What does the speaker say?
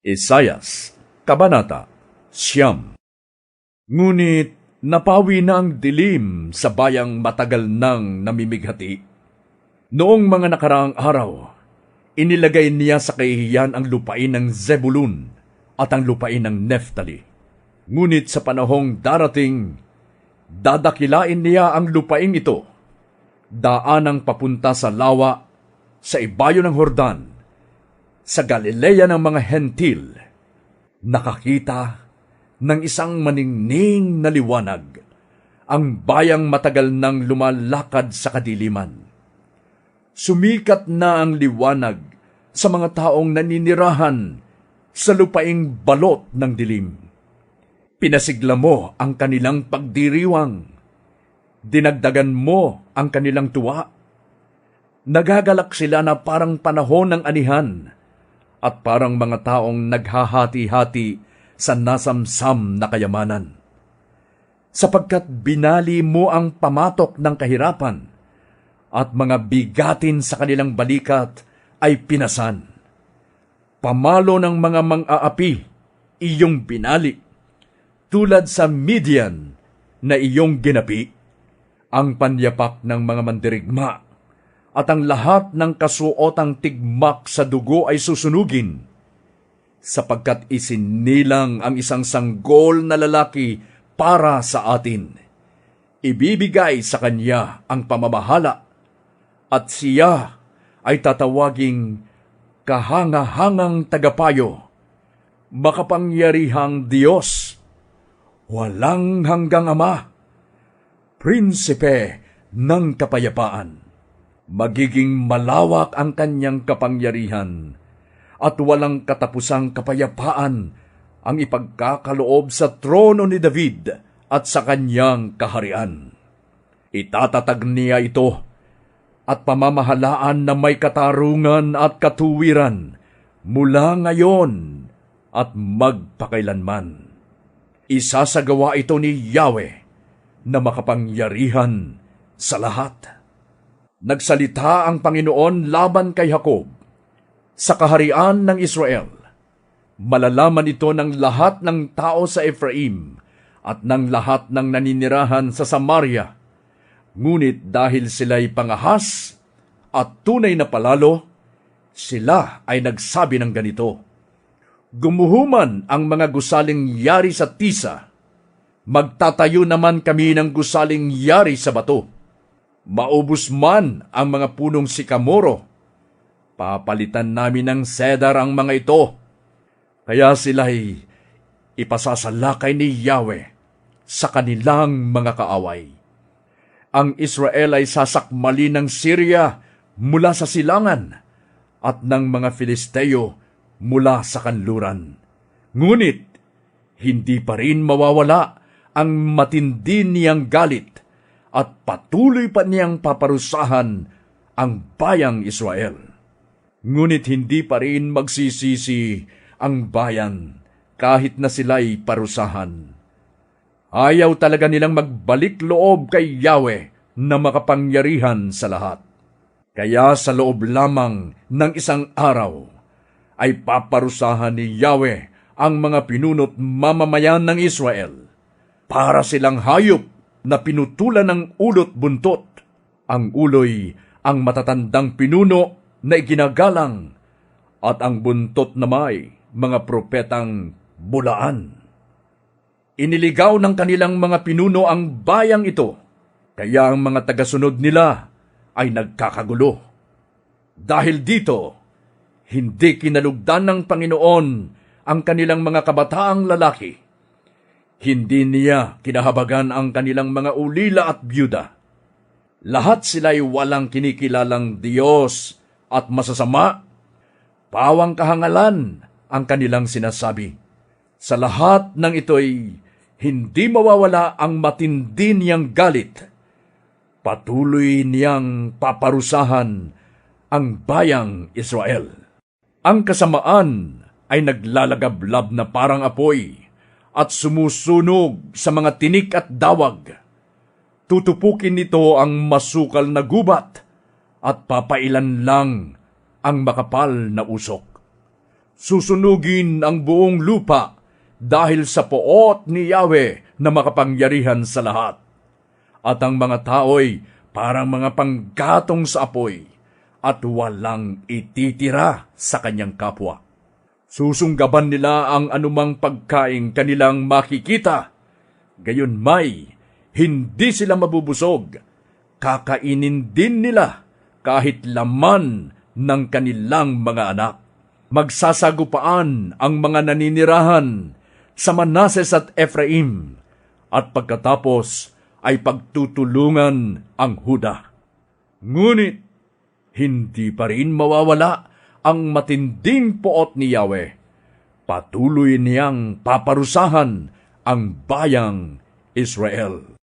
Isayas, Kabanata, Siyam. Ngunit napawi na ang dilim sa bayang matagal nang namimighati. Noong mga nakaraang araw, inilagay niya sa kahihiyan ang lupain ng Zebulun at ang lupain ng Neftali. Ngunit sa panahong darating, dadakilain niya ang lupaing ito, daanang papunta sa lawa, sa ibayo ng Hordan, sa Galilea ng mga hentil. Nakakita ng isang maningning na liwanag, ang bayang matagal nang lumalakad sa kadiliman. Sumikat na ang liwanag sa mga taong naninirahan sa lupaing balot ng dilim. Pinasigla mo ang kanilang pagdiriwang. Dinagdagan mo ang kanilang tuwa. Nagagalak sila na parang panahon ng anihan at parang mga taong naghahati-hati sa nasamsam na kayamanan. Sapagkat binali mo ang pamatok ng kahirapan at mga bigatin sa kanilang balikat ay pinasan. Pamalo ng mga mang-aapi, iyong binali, tulad sa Midian na iyong ginapi. Ang panyapak ng mga mandirigma at ang lahat ng kasuotang tigmak sa dugo ay susunugin, sapagkat isinilang ang isang sanggol na lalaki para sa atin. Ibibigay sa kanya ang pamamahala, at siya ay tatawaging Kahanga-hangang Tagapayo, Makapangyarihang Diyos, Walang Hanggang Ama, Prinsipe ng Kapayapaan. Magiging malawak ang kanyang kapangyarihan at walang katapusang kapayapaan ang ipagkakaloob sa trono ni David at sa kanyang kaharian. Itatatag niya ito at pamamahalaan na may katarungan at katuwiran mula ngayon at magpakailanman. Isasagawa ito ni Yahweh na makapangyarihan sa lahat. Nagsalita ang Panginoon laban kay Jacob sa kaharian ng Israel. Malalaman ito ng lahat ng tao sa Ephraim at ng lahat ng naninirahan sa Samaria. Ngunit dahil sila'y pangahas at tunay na palalo, sila ay nagsabi ng ganito: Gumuhuman ang mga gusaling yari sa tisa, magtatayo naman kami ng gusaling yari sa bato. Maubos man ang mga punong sikamoro, papalitan namin ng cedar ang mga ito. Kaya sila'y ipasasalakay ni Yahweh sa kanilang mga kaaway. Ang Israel ay sasakmali ng Syria mula sa silangan at ng mga Filisteo mula sa kanluran. Ngunit hindi pa rin mawawala ang matindi niyang galit at patuloy pa niyang paparusahan ang bayang Israel. Ngunit hindi pa rin magsisisi ang bayan kahit na sila'y parusahan. Ayaw talaga nilang magbalik loob kay Yahweh na makapangyarihan sa lahat. Kaya sa loob lamang ng isang araw ay paparusahan ni Yahweh ang mga pinunot mamamayan ng Israel. Para silang hayop na pinutulan ng ulot buntot. Ang uloy ang matatandang pinuno na iginagalang at ang buntot na may mga propetang bulaan. Iniligaw ng kanilang mga pinuno ang bayang ito, kaya ang mga tagasunod nila ay nagkakagulo. Dahil dito, hindi kinalugdan ng Panginoon ang kanilang mga kabataang lalaki. Hindi niya kinahabagan ang kanilang mga ulila at byuda. Lahat sila'y walang kinikilalang Diyos at masasama. Pawang kahangalan ang kanilang sinasabi. Sa lahat ng ito'y hindi mawawala ang matindi niyang galit. Patuloy niyang paparusahan ang bayang Israel. Ang kasamaan ay naglalagablab na parang apoy at sumusunog sa mga tinik at dawag. Tutupukin nito ang masukal na gubat at papailan lang ang makapal na usok. Susunugin ang buong lupa dahil sa poot ni Yahweh na makapangyarihan sa lahat. At ang mga tao'y parang mga panggatong sa apoy at walang ititira sa kanyang kapwa. Susunggaban nila ang anumang pagkaing kanilang makikita. Gayon may, hindi sila mabubusog. Kakainin din nila kahit laman ng kanilang mga anak. Magsasagupaan ang mga naninirahan sa Manases at Ephraim, at pagkatapos ay pagtutulungan ang Huda. Ngunit hindi pa rin mawawala ang matinding poot ni Yahweh. Patuloy niyang paparusahan ang bayang Israel.